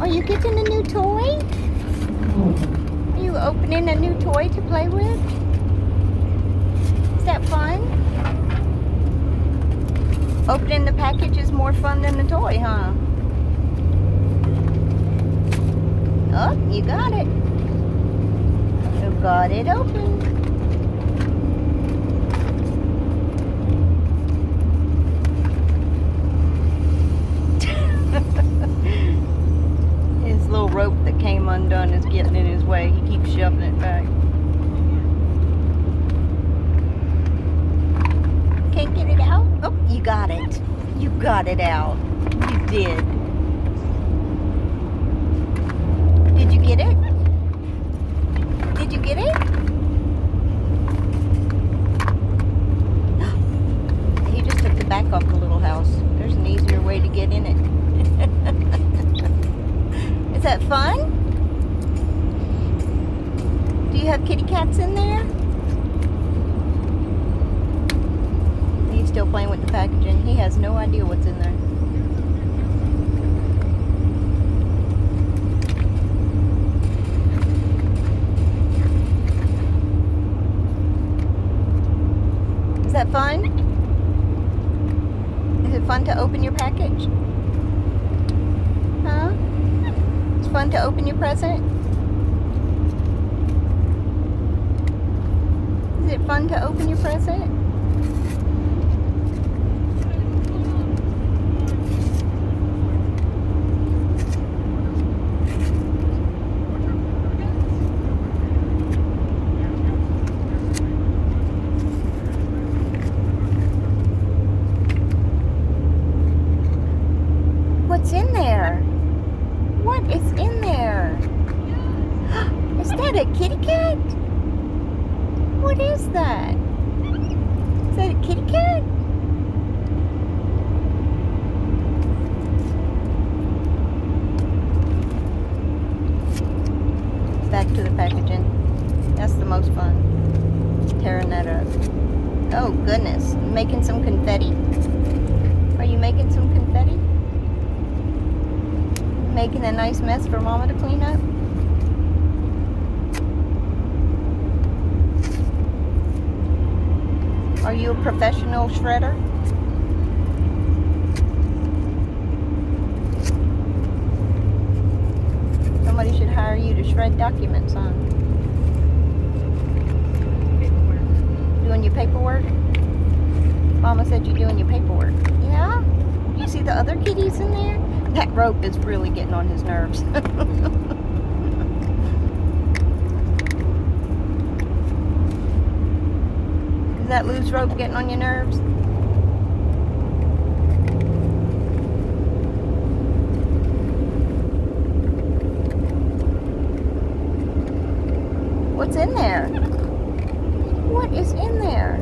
Are you getting a new toy? Are you opening a new toy to play with? Is that fun? Opening the package is more fun than the toy, huh? Oh, you got it. You got it open. His little rope that came undone is getting in his way. He keeps shoving it back. Can't get it out? Oh, you got it. You got it out. You did. Did you get it? Did you get it? He just took the back off the little house. There's an easier way to get in it. Is that fun? Do you have kitty cats in there? He's still playing with the packaging. He has no idea what's in there. Is that fun? Is it fun to open your package? Huh? It's fun to open your present? Is it fun to open your present? What's in there? What is in there? Is that a kitty cat? What is that? Is that a kitty cat? Back to the packaging. That's the most fun. Tearing that up. Oh goodness. Making some confetti. Are you making some confetti? Making a nice mess for Mama to clean up? Are you a professional shredder? Somebody should hire you to shred documents, huh? Doing your paperwork? Mama said you're doing your paperwork. Yeah? You see the other kitties in there? That rope is really getting on his nerves. Is that loose rope getting on your nerves? What's in there? What is in there?